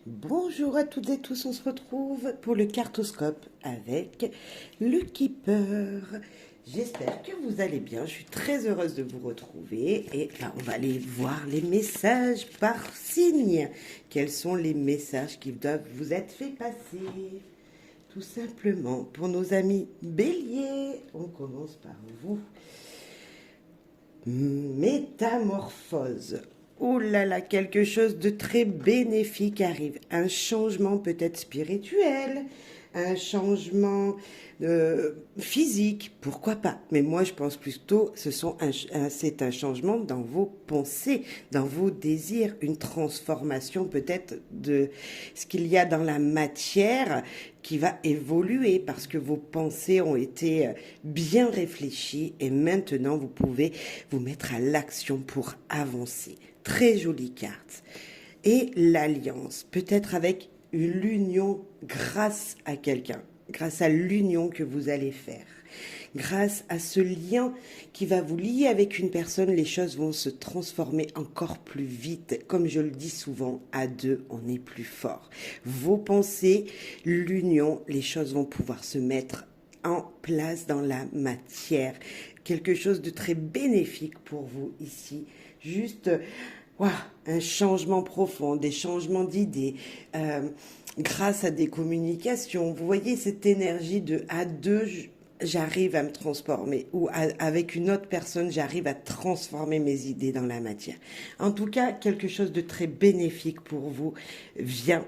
Bonjour à toutes et tous, on se retrouve pour le cartoscope avec le Keeper. J'espère que vous allez bien, je suis très heureuse de vous retrouver et là, on va aller voir les messages par signe. Quels sont les messages qui doivent vous être faits passer? Tout simplement, pour nos amis béliers, on commence par vous. Métamorphose. Oh là là, quelque chose de très bénéfique arrive. Un changement peut-être spirituel, un changement physique, pourquoi pas. Mais moi, je pense plutôt c'est un changement dans vos pensées, dans vos désirs, une transformation peut-être de ce qu'il y a dans la matière qui va évoluer parce que vos pensées ont été bien réfléchies et maintenant vous pouvez vous mettre à l'action pour avancer. Très jolie carte. Et l'alliance, peut-être avec l'union grâce à quelqu'un, grâce à l'union que vous allez faire. Grâce à ce lien qui va vous lier avec une personne, les choses vont se transformer encore plus vite. Comme je le dis souvent, à deux, on est plus fort. Vos pensées, l'union, les choses vont pouvoir se mettre en place dans la matière. Quelque chose de très bénéfique pour vous ici. Juste, wow, un changement profond, des changements d'idées, grâce à des communications. Vous voyez cette énergie de à deux, j'arrive à me transformer ou avec une autre personne, j'arrive à transformer mes idées dans la matière. En tout cas, quelque chose de très bénéfique pour vous vient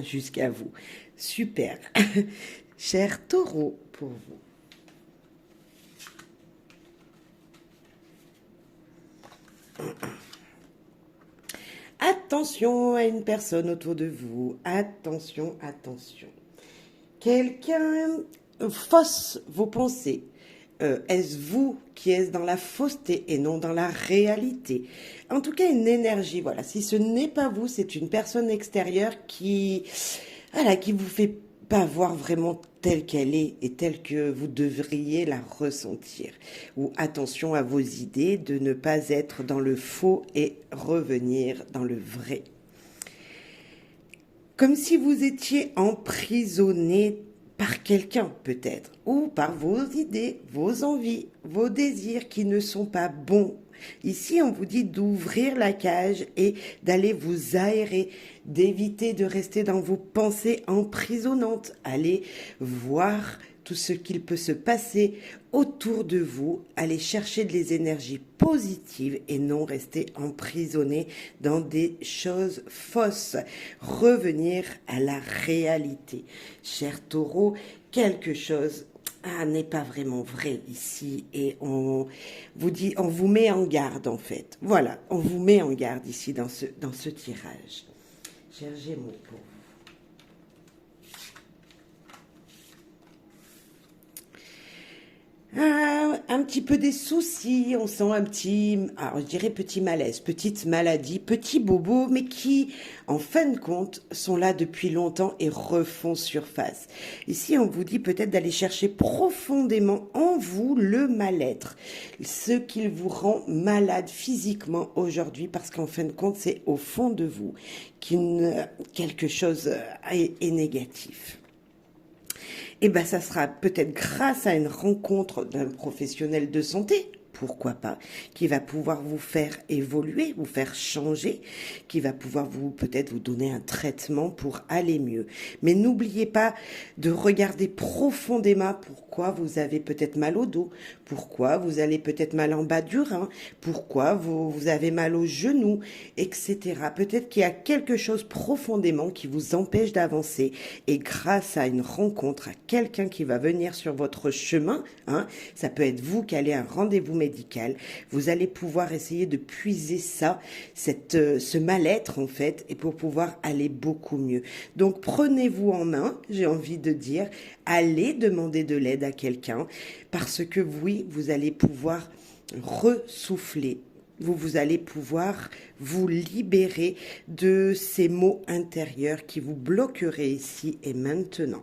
jusqu'à vous. Super. Cher taureau, pour vous. Attention à une personne autour de vous. Attention, attention. Quelqu'un fausse vos pensées. Est-ce vous qui êtes dans la fausseté et non dans la réalité? En tout cas, une énergie, voilà. Si ce n'est pas vous, c'est une personne extérieure voilà, qui vous fait pas voir vraiment telle qu'elle est et telle que vous devriez la ressentir. Ou attention à vos idées, de ne pas être dans le faux et revenir dans le vrai. Comme si vous étiez emprisonné par quelqu'un peut-être, ou par vos idées, vos envies, vos désirs qui ne sont pas bons. Ici, on vous dit d'ouvrir la cage et d'aller vous aérer, d'éviter de rester dans vos pensées emprisonnantes. Allez voir tout ce qu'il peut se passer autour de vous, allez chercher des énergies positives et non rester emprisonné dans des choses fausses. Revenir à la réalité. Cher taureau, quelque chose n'est pas vraiment vrai ici et on vous met en garde en fait. Voilà, on vous met en garde ici dans ce tirage. Cher Gémeaux, pour vous. Un petit peu des soucis, on sent alors je dirais petit malaise, petite maladie, petit bobo, mais qui, en fin de compte, sont là depuis longtemps et refont surface. Ici, on vous dit peut-être d'aller chercher profondément en vous le mal-être, ce qui vous rend malade physiquement aujourd'hui, parce qu'en fin de compte, c'est au fond de vous quelque chose est négatif. Et bien, ça sera peut-être grâce à une rencontre d'un professionnel de santé, pourquoi pas, qui va pouvoir vous faire évoluer, vous faire changer, qui va pouvoir peut-être vous donner un traitement pour aller mieux. Mais n'oubliez pas de regarder profondément pourquoi vous avez peut-être mal au dos, pourquoi vous allez peut-être mal en bas du rein, pourquoi vous avez mal au genou, etc. Peut-être qu'il y a quelque chose profondément qui vous empêche d'avancer et grâce à une rencontre, à quelqu'un qui va venir sur votre chemin, ça peut être vous qui allez à un rendez-vous médical, vous allez pouvoir essayer de puiser ce mal-être en fait, et pour pouvoir aller beaucoup mieux. Donc prenez-vous en main, j'ai envie de dire, allez demander de l'aide à quelqu'un, parce que oui, vous allez pouvoir ressouffler. Vous allez pouvoir vous libérer de ces maux intérieurs qui vous bloqueraient ici et maintenant.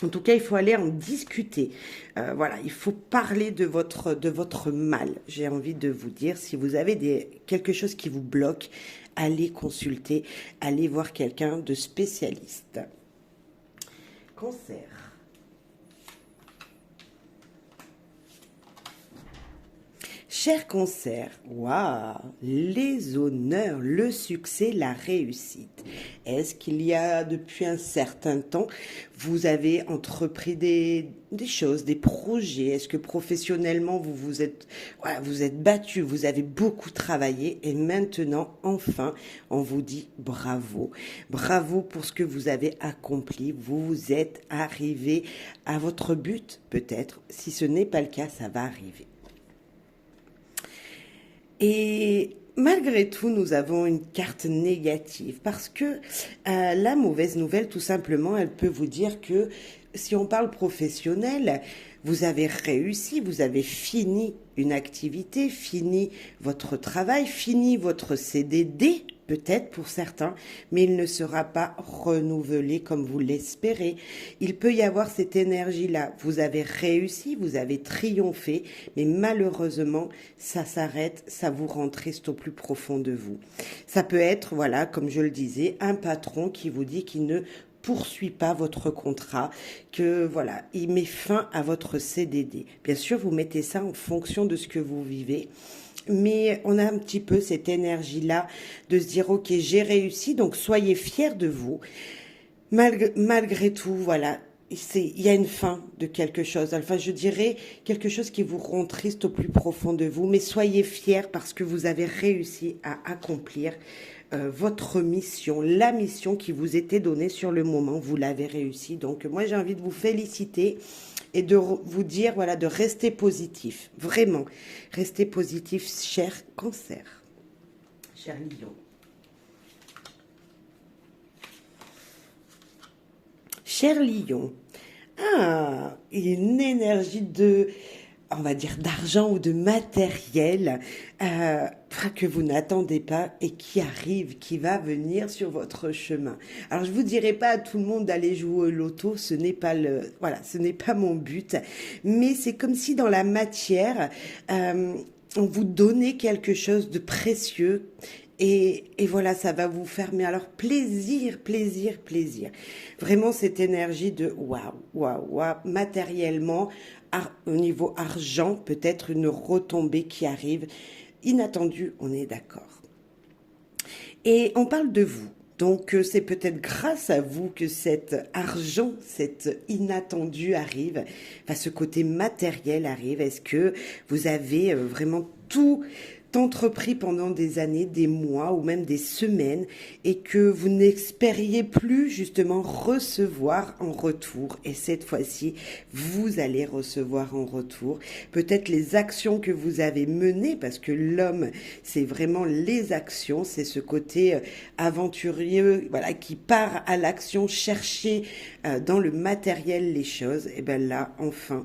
En tout cas, il faut aller en discuter. Voilà, il faut parler de votre mal. J'ai envie de vous dire, si vous avez quelque chose qui vous bloque, allez consulter, allez voir quelqu'un de spécialiste. Cancer. Cher Cancer, waouh, les honneurs, le succès, la réussite. Est-ce qu'il y a depuis un certain temps, vous avez entrepris des choses, des projets? Est-ce que professionnellement, voilà, vous êtes battu, vous avez beaucoup travaillé et maintenant, enfin, on vous dit bravo. Bravo pour ce que vous avez accompli. Vous êtes arrivé à votre but, peut-être. Si ce n'est pas le cas, ça va arriver. Et malgré tout, nous avons une carte négative parce que la mauvaise nouvelle, tout simplement, elle peut vous dire que si on parle professionnel, vous avez réussi, vous avez fini une activité, fini votre travail, fini votre CDD, peut-être pour certains, mais il ne sera pas renouvelé comme vous l'espérez. Il peut y avoir cette énergie-là. Vous avez réussi, vous avez triomphé, mais malheureusement, ça s'arrête, ça vous rend triste au plus profond de vous. Ça peut être, voilà, comme je le disais, un patron qui vous dit qu'il ne poursuit pas votre contrat, que voilà, il met fin à votre CDD. Bien sûr, vous mettez ça en fonction de ce que vous vivez. Mais on a un petit peu cette énergie-là de se dire, ok, j'ai réussi, donc soyez fiers de vous. Malgré tout, voilà, il y a une fin de quelque chose. Enfin, je dirais quelque chose qui vous rend triste au plus profond de vous, mais soyez fiers parce que vous avez réussi à accomplir votre mission, la mission qui vous était donnée sur le moment, vous l'avez réussi. Donc moi j'ai envie de vous féliciter et de vous dire voilà de rester positif, vraiment, restez positif, cher Cancer, cher Lion. Cher Lion, une énergie de, on va dire, d'argent ou de matériel que vous n'attendez pas et qui arrive, qui va venir sur votre chemin. Alors, je vous dirai pas à tout le monde d'aller jouer au loto, ce n'est pas voilà, ce n'est pas mon but, mais c'est comme si dans la matière, on vous donnait quelque chose de précieux. Et voilà, ça va vous faire, mais alors plaisir, plaisir, plaisir. Vraiment cette énergie de waouh, waouh, waouh, matériellement, au niveau argent, peut-être une retombée qui arrive, inattendue, on est d'accord. Et on parle de vous. Donc c'est peut-être grâce à vous que cet argent, cet inattendu arrive, enfin ce côté matériel arrive. Est-ce que vous avez vraiment tout entrepris pendant des années, des mois ou même des semaines et que vous n'espériez plus justement recevoir en retour et cette fois-ci vous allez recevoir en retour peut-être les actions que vous avez menées parce que l'homme c'est vraiment les actions, c'est ce côté aventurieux voilà qui part à l'action chercher dans le matériel les choses et ben là enfin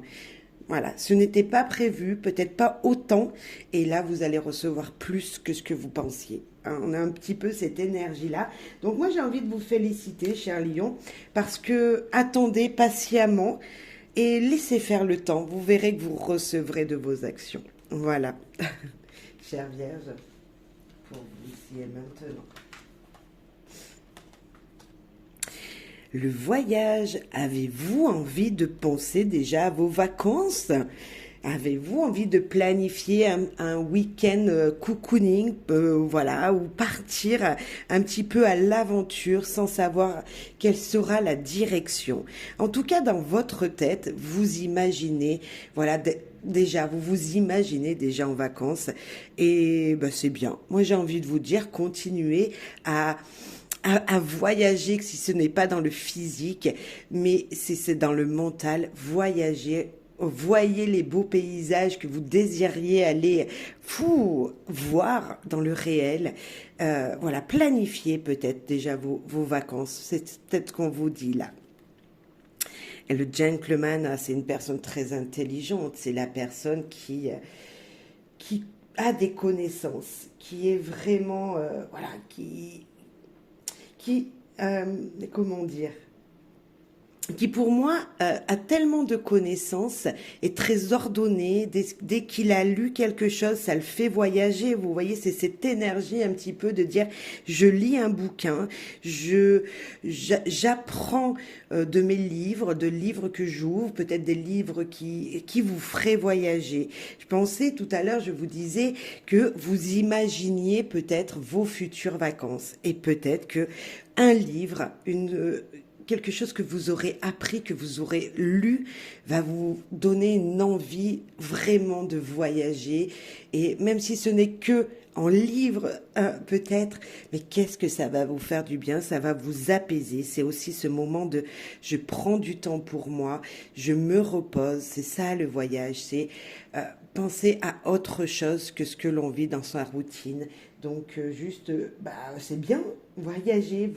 voilà, ce n'était pas prévu, peut-être pas autant, et là vous allez recevoir plus que ce que vous pensiez. Hein, on a un petit peu cette énergie-là. Donc moi j'ai envie de vous féliciter, cher Lion, parce que attendez patiemment et laissez faire le temps. Vous verrez que vous recevrez de vos actions. Voilà, chère Vierge, pour vous ici et maintenant. Le voyage, avez-vous envie de penser déjà à vos vacances? Avez-vous envie de planifier un week-end cocooning, voilà, ou partir un petit peu à l'aventure sans savoir quelle sera la direction? En tout cas, dans votre tête, vous imaginez, voilà, déjà, vous vous imaginez déjà en vacances et ben, c'est bien. Moi, j'ai envie de vous dire, continuez à voyager, que si ce n'est pas dans le physique, mais c'est dans le mental, voyager, voyez les beaux paysages que vous désiriez aller voir dans le réel. Voilà, planifiez peut-être déjà vos vacances, c'est peut-être ce qu'on vous dit là. Et le gentleman, c'est une personne très intelligente, c'est la personne qui a des connaissances, qui est vraiment, voilà, qui comment dire, qui pour moi a tellement de connaissances, est très ordonné. Dès qu'il a lu quelque chose, ça le fait voyager. Vous voyez, c'est cette énergie un petit peu de dire, je lis un bouquin, j'apprends de mes livres, de livres que j'ouvre, peut-être des livres qui vous feraient voyager. Je pensais tout à l'heure, je vous disais que vous imaginiez peut-être vos futures vacances et peut-être que un livre, quelque chose que vous aurez appris, que vous aurez lu, va vous donner une envie vraiment de voyager. Et même si ce n'est que en livre, peut-être, mais qu'est-ce que ça va vous faire du bien, ça va vous apaiser. C'est aussi ce moment de je prends du temps pour moi, je me repose. C'est ça le voyage, c'est penser à autre chose que ce que l'on vit dans sa routine. Donc juste, bah, c'est bien, voyagez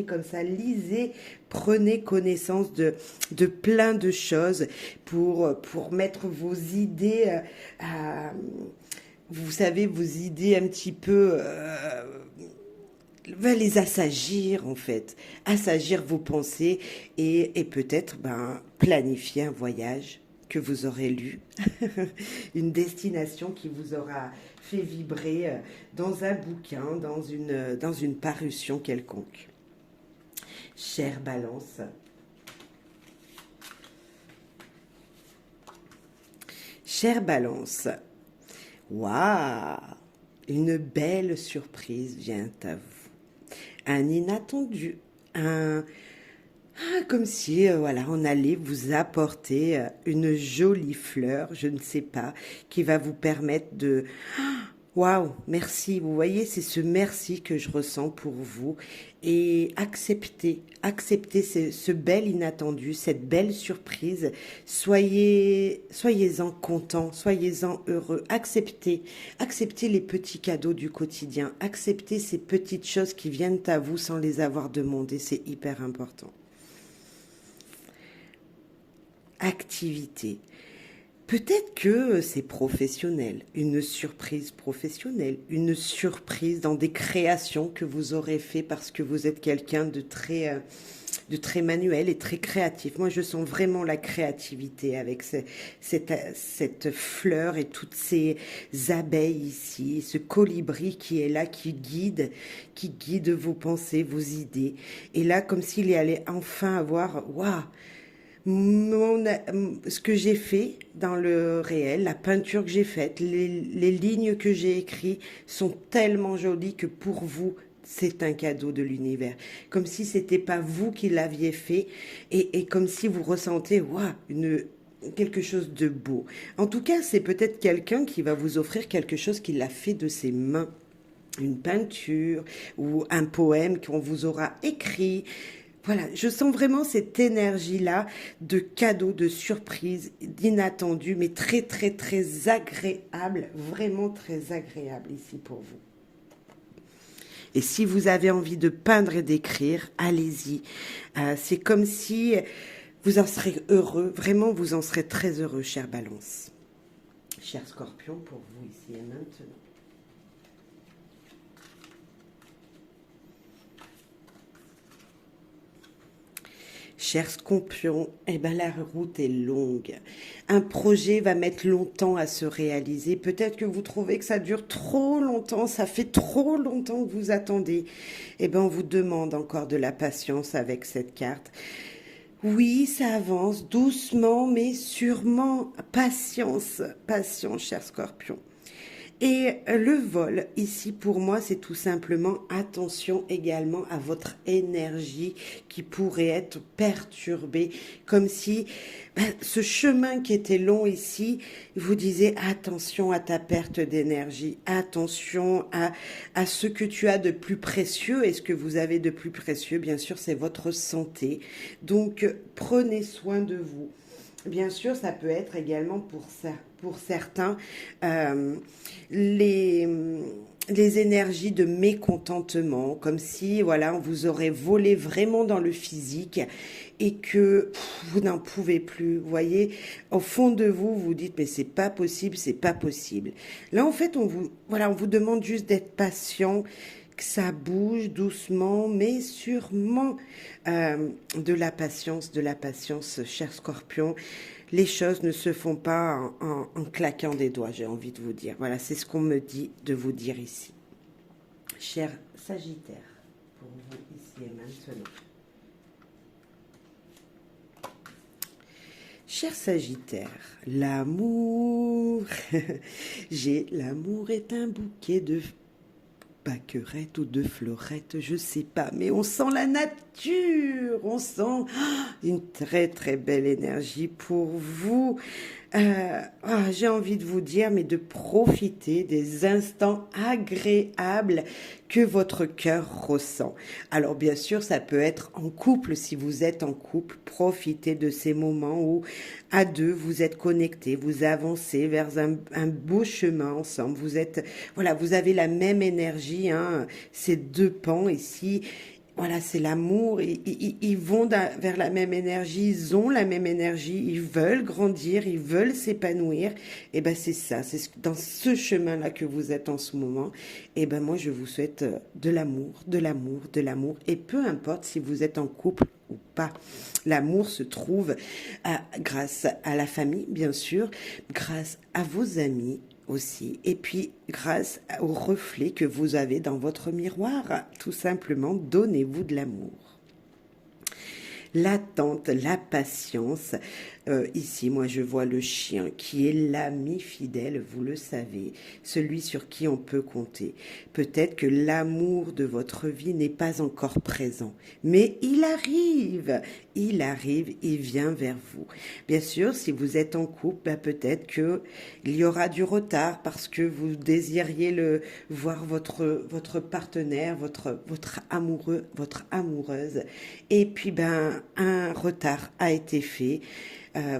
comme ça, lisez, prenez connaissance de plein de choses pour mettre vos idées, vous savez, vos idées un petit peu, va les assagir en fait, assagir vos pensées et peut-être ben, planifier un voyage que vous aurez lu, une destination qui vous aura fait vibrer dans un bouquin, dans une parution quelconque. Chère Balance, chère Balance, waouh, une belle surprise vient à vous. Un inattendu, comme si voilà, on allait vous apporter une jolie fleur, je ne sais pas, qui va vous permettre de waouh, merci. Vous voyez, c'est ce merci que je ressens pour vous et acceptez ce bel inattendu, cette belle surprise. Soyez-en contents, soyez-en heureux. Acceptez les petits cadeaux du quotidien. Acceptez ces petites choses qui viennent à vous sans les avoir demandées. C'est hyper important. Activité. Peut-être que c'est professionnel, une surprise professionnelle, une surprise dans des créations que vous aurez fait parce que vous êtes quelqu'un de très manuel et très créatif. Moi, je sens vraiment la créativité avec cette fleur et toutes ces abeilles ici, ce colibri qui est là, qui guide vos pensées, vos idées. Et là, comme s'il y allait enfin avoir, waouh, ce que j'ai fait dans le réel, la peinture que j'ai faite, les lignes que j'ai écrites sont tellement jolies que pour vous, c'est un cadeau de l'univers. Comme si c'était pas vous qui l'aviez fait et comme si vous ressentez, waouh, quelque chose de beau. En tout cas, c'est peut-être quelqu'un qui va vous offrir quelque chose qu'il a fait de ses mains. Une peinture ou un poème qu'on vous aura écrit. Voilà, je sens vraiment cette énergie-là de cadeau, de surprise, d'inattendu, mais très, très, très agréable, vraiment très agréable ici pour vous. Et si vous avez envie de peindre et d'écrire, allez-y. C'est comme si vous en serez heureux, vraiment vous en serez très heureux, cher Balance. Cher Scorpion, pour vous ici et maintenant. Cher Scorpion, eh ben la route est longue. Un projet va mettre longtemps à se réaliser. Peut-être que vous trouvez que ça dure trop longtemps, ça fait trop longtemps que vous attendez. Eh ben on vous demande encore de la patience avec cette carte. Oui, ça avance doucement, mais sûrement. Patience, patience, cher Scorpion. Et le vol, ici pour moi, c'est tout simplement attention également à votre énergie qui pourrait être perturbée, comme si ce chemin qui était long ici, vous disiez attention à ta perte d'énergie, attention à ce que tu as de plus précieux. Et ce que vous avez de plus précieux, bien sûr, c'est votre santé. Donc, prenez soin de vous. Bien sûr, ça peut être également pour certains les énergies de mécontentement, comme si voilà, on vous aurait volé vraiment dans le physique et que vous n'en pouvez plus. Vous voyez, au fond de vous, vous dites mais c'est pas possible, c'est pas possible. Là, en fait, on vous demande juste d'être patient. que ça bouge doucement, mais sûrement. De la patience, cher Scorpion. Les choses ne se font pas en claquant des doigts, j'ai envie de vous dire. Voilà, c'est ce qu'on me dit de vous dire ici. Cher Sagittaire, pour vous ici et maintenant. Cher Sagittaire, l'amour, l'amour est un bouquet de pâquerettes ou de fleurettes, je sais pas, mais on sent la nature, on sent une très très belle énergie pour vous. J'ai envie de vous dire, mais de profiter des instants agréables que votre cœur ressent. Alors bien sûr, ça peut être en couple, si vous êtes en couple, profitez de ces moments où à deux, vous êtes connectés, vous avancez vers un beau chemin ensemble, voilà, vous avez la même énergie, hein, ces deux pans ici. Voilà, c'est l'amour. Ils vont vers la même énergie, ils ont la même énergie, ils veulent grandir, ils veulent s'épanouir. Et ben c'est ça, dans ce chemin-là que vous êtes en ce moment. Et ben moi je vous souhaite de l'amour, de l'amour, de l'amour. Et peu importe si vous êtes en couple ou pas, l'amour se trouve grâce à la famille, bien sûr, grâce à vos amis aussi, et puis grâce au reflet que vous avez dans votre miroir, tout simplement, donnez-vous de l'amour. L'attente, la patience. Ici, moi, je vois le chien qui est l'ami fidèle, vous le savez, celui sur qui on peut compter. Peut-être que l'amour de votre vie n'est pas encore présent, mais il vient vers vous. Bien sûr, si vous êtes en couple, peut-être que il y aura du retard parce que vous désiriez voir votre partenaire, votre amoureux, votre amoureuse, et puis un retard a été fait.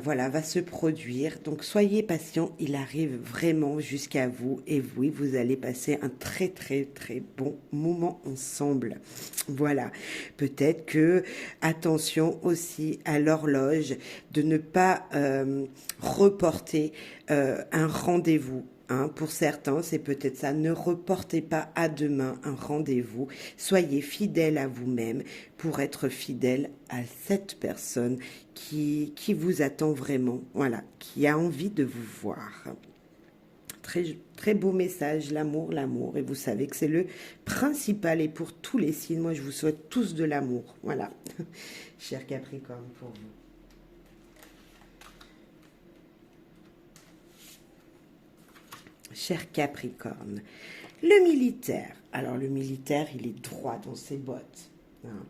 Voilà, va se produire. Donc soyez patient, il arrive vraiment jusqu'à vous et vous allez passer un très très très bon moment ensemble. Voilà, peut-être que attention aussi à l'horloge, de ne pas reporter un rendez-vous. Hein, pour certains, c'est peut-être ça. Ne reportez pas à demain un rendez-vous. Soyez fidèle à vous-même pour être fidèle à cette personne qui vous attend vraiment, voilà, qui a envie de vous voir. Très, très beau message, l'amour, l'amour. Et vous savez que c'est le principal. Et pour tous les signes, moi, je vous souhaite tous de l'amour. Voilà, cher Capricorne, pour vous. Cher Capricorne, le militaire. Alors le militaire, il est droit dans ses bottes. Hein.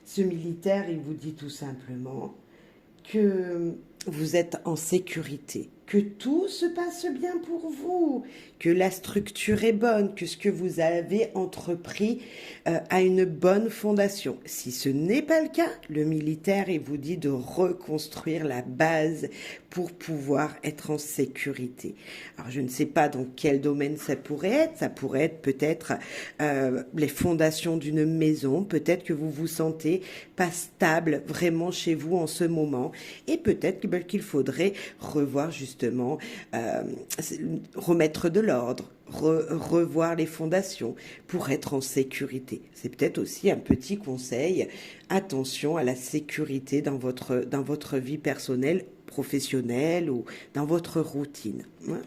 Ce militaire, il vous dit tout simplement que vous êtes en sécurité, que tout se passe bien pour vous, que la structure est bonne, que ce que vous avez entrepris a une bonne fondation. Si ce n'est pas le cas, le militaire, il vous dit de reconstruire la base pour pouvoir être en sécurité. Alors, je ne sais pas dans quel domaine ça pourrait être. Ça pourrait être peut-être les fondations d'une maison. Peut-être que vous vous sentez pas stable vraiment chez vous en ce moment. Et peut-être qu'il faudrait revoir justement, remettre de l'ordre, revoir les fondations pour être en sécurité. C'est peut-être aussi un petit conseil. Attention à la sécurité dans votre vie personnelle, professionnelle ou dans votre routine. Ouais.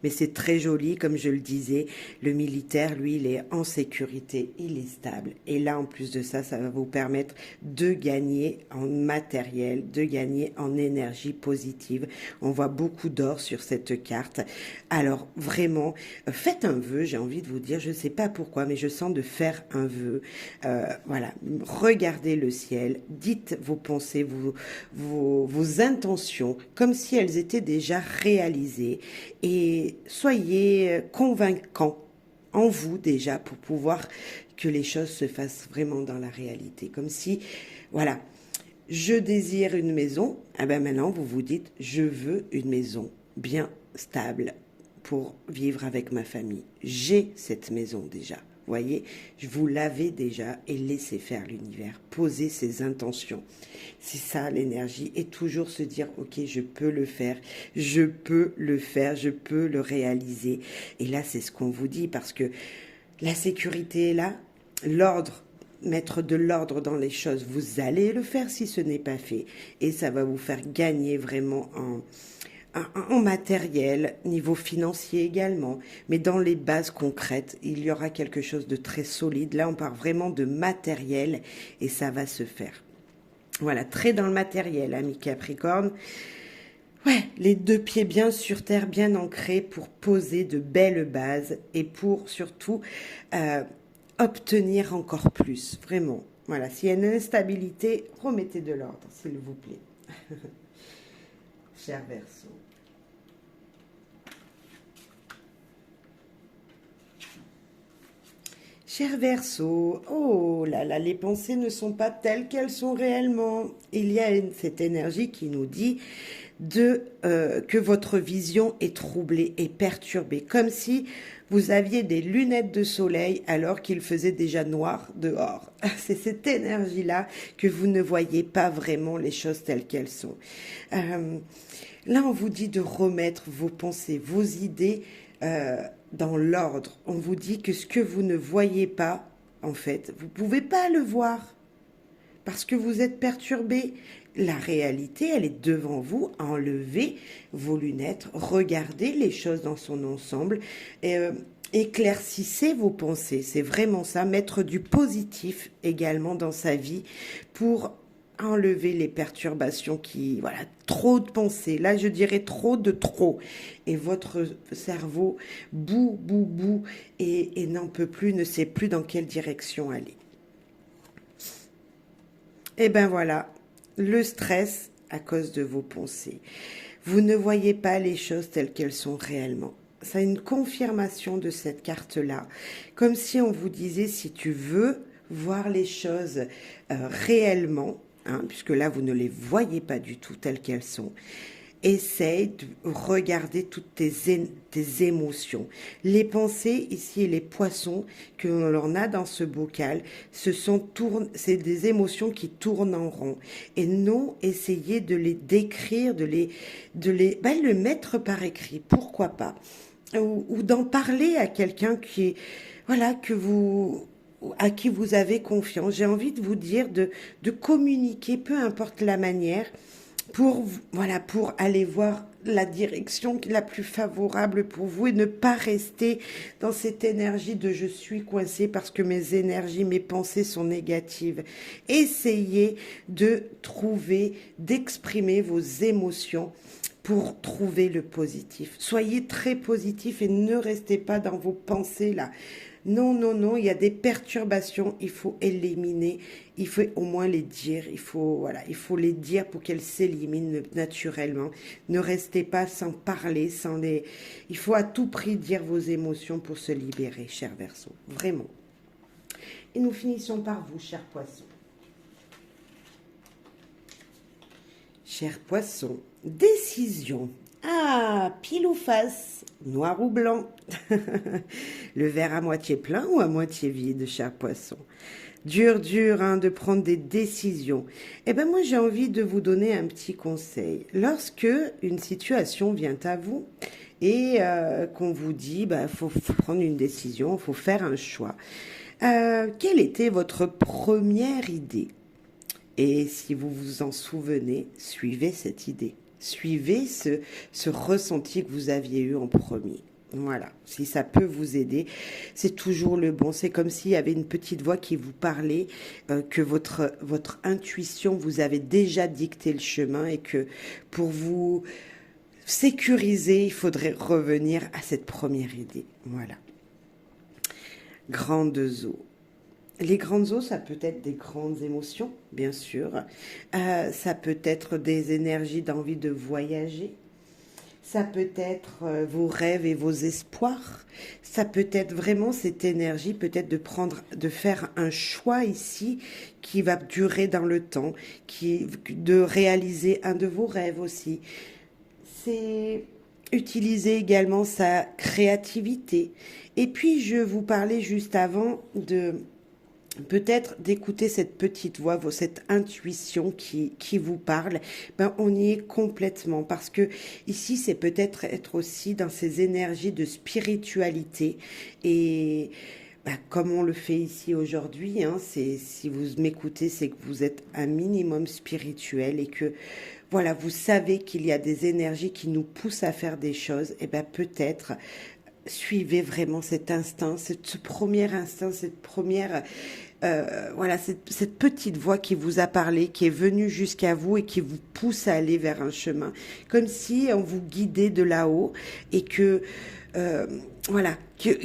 Mais c'est très joli, comme je le disais, le militaire, lui, il est en sécurité, il est stable. Et là, en plus de ça, ça va vous permettre de gagner en matériel, de gagner en énergie positive. On voit beaucoup d'or sur cette carte. Alors, vraiment, faites un vœu, j'ai envie de vous dire, je ne sais pas pourquoi, mais je sens de faire un vœu. Voilà, regardez le ciel, dites vos pensées, vos intentions, comme si elles étaient déjà réalisées. Et soyez convaincants en vous déjà pour pouvoir que les choses se fassent vraiment dans la réalité. Comme si, voilà, je désire une maison, eh bien maintenant vous vous dites, je veux une maison bien stable pour vivre avec ma famille. J'ai cette maison déjà. Voyez, vous l'avez déjà et laissez faire l'univers. Posez ses intentions. C'est ça l'énergie. Et toujours se dire, ok, je peux le faire, je peux le faire, je peux le réaliser. Et là, c'est ce qu'on vous dit parce que La sécurité est là, l'ordre, mettre de l'ordre dans les choses, vous allez le faire si ce n'est pas fait. Et ça va vous faire gagner vraiment en matériel, niveau financier également, mais dans les bases concrètes, il y aura quelque chose de très solide. Là, on parle vraiment de matériel et ça va se faire. Voilà, très dans le matériel, ami Capricorne. Ouais, les deux pieds bien sur terre, bien ancrés pour poser de belles bases et pour surtout euh, obtenir encore plus, vraiment. Voilà, s'il y a une instabilité, remettez de l'ordre, s'il vous plaît. Cher Verseau. Cher Verseau, oh là là, les pensées ne sont pas telles qu'elles sont réellement. Il y a cette énergie qui nous dit que votre vision est troublée et perturbée, comme si vous aviez des lunettes de soleil alors qu'il faisait déjà noir dehors. C'est cette énergie-là que vous ne voyez pas vraiment les choses telles qu'elles sont. Là, on vous dit de remettre vos pensées, vos idées dans l'ordre. On vous dit que ce que vous ne voyez pas, en fait, vous ne pouvez pas le voir parce que vous êtes perturbé. La réalité, elle est devant vous. Enlevez vos lunettes, regardez les choses dans son ensemble, éclaircissez vos pensées. C'est vraiment ça, mettre du positif également dans sa vie pour enlever les perturbations voilà, trop de pensées. Là, je dirais trop de trop. Et votre cerveau bout, et n'en peut plus, ne sait plus dans quelle direction aller. Et ben voilà, le stress à cause de vos pensées. Vous ne voyez pas les choses telles qu'elles sont réellement. C'est une confirmation de cette carte-là. Comme si on vous disait, si tu veux voir les choses réellement, puisque là, vous ne les voyez pas du tout telles qu'elles sont, essaye de regarder toutes tes émotions. Les pensées, ici, les poissons que l'on a dans ce bocal, c'est des émotions qui tournent en rond. Et non, essayez de les décrire, de le mettre par écrit, pourquoi pas. Ou d'en parler à quelqu'un voilà, à qui vous avez confiance. J'ai envie de vous dire de communiquer, peu importe la manière, pour aller voir la direction la plus favorable pour vous et ne pas rester dans cette énergie de je suis coincé parce que mes pensées sont négatives. Essayez d'exprimer vos émotions pour trouver le positif. Soyez très positif et ne restez pas dans vos pensées là. Non, non, non, il y a des perturbations, il faut éliminer, il faut au moins les dire, il faut les dire pour qu'elles s'éliminent naturellement. Ne restez pas sans parler, il faut à tout prix dire vos émotions pour se libérer, cher Verseau, vraiment. Et nous finissons par vous, cher Poisson. Cher Poisson, décision. Ah, pile ou face, noir ou blanc. Le verre à moitié plein ou à moitié vide, cher Poisson. Dur, de prendre des décisions. Eh bien, moi, j'ai envie de vous donner un petit conseil. Lorsque une situation vient à vous et qu'on vous dit, faut prendre une décision, faut faire un choix. Quelle était votre première idée? Et si vous vous en souvenez, suivez cette idée. Suivez ce ressenti que vous aviez eu en premier. Voilà, si ça peut vous aider, c'est toujours le bon. C'est comme s'il y avait une petite voix qui vous parlait, que votre intuition vous avait déjà dicté le chemin et que pour vous sécuriser, il faudrait revenir à cette première idée. Voilà. Grandes eaux. Les grandes eaux, ça peut être des grandes émotions, bien sûr. Ça peut être des énergies d'envie de voyager. Ça peut être vos rêves et vos espoirs. Ça peut être vraiment cette énergie, peut-être de faire un choix ici qui va durer dans le temps, de réaliser un de vos rêves aussi. C'est utiliser également sa créativité. Et puis, je vous parlais juste avant peut-être d'écouter cette petite voix, cette intuition qui vous parle, on y est complètement parce que ici c'est peut-être être aussi dans ces énergies de spiritualité et bah, comme on le fait ici aujourd'hui, hein, c'est, si vous m'écoutez, c'est que vous êtes un minimum spirituel et que, voilà, vous savez qu'il y a des énergies qui nous poussent à faire des choses, et ben peut-être suivez vraiment cet instinct, ce premier instinct, cette première, voilà, cette petite voix qui vous a parlé, qui est venue jusqu'à vous et qui vous pousse à aller vers un chemin, comme si on vous guidait de là-haut et que, euh, voilà,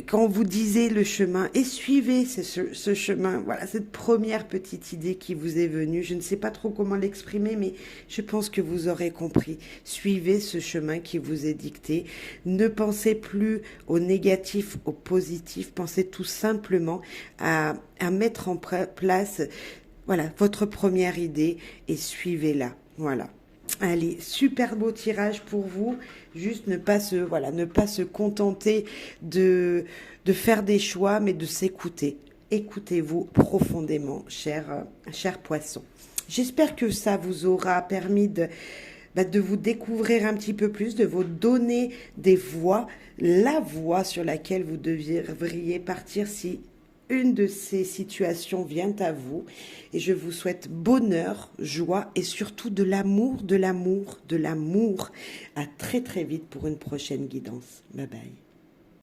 quand vous disiez le chemin et suivez ce chemin, voilà, cette première petite idée qui vous est venue, je ne sais pas trop comment l'exprimer, mais je pense que vous aurez compris. Suivez ce chemin qui vous est dicté. Ne pensez plus au négatif, au positif. Pensez tout simplement à mettre en place, voilà, votre première idée et suivez-la. Voilà. Allez, super beau tirage pour vous. Juste ne pas se, voilà, ne pas se contenter de faire des choix, mais de s'écouter. Écoutez-vous profondément, cher poisson. J'espère que ça vous aura permis de vous découvrir un petit peu plus, de vous donner des voies, la voie sur laquelle vous devriez partir si une de ces situations vient à vous. Et je vous souhaite bonheur, joie et surtout de l'amour, de l'amour, de l'amour. À très très vite pour une prochaine guidance. Bye bye.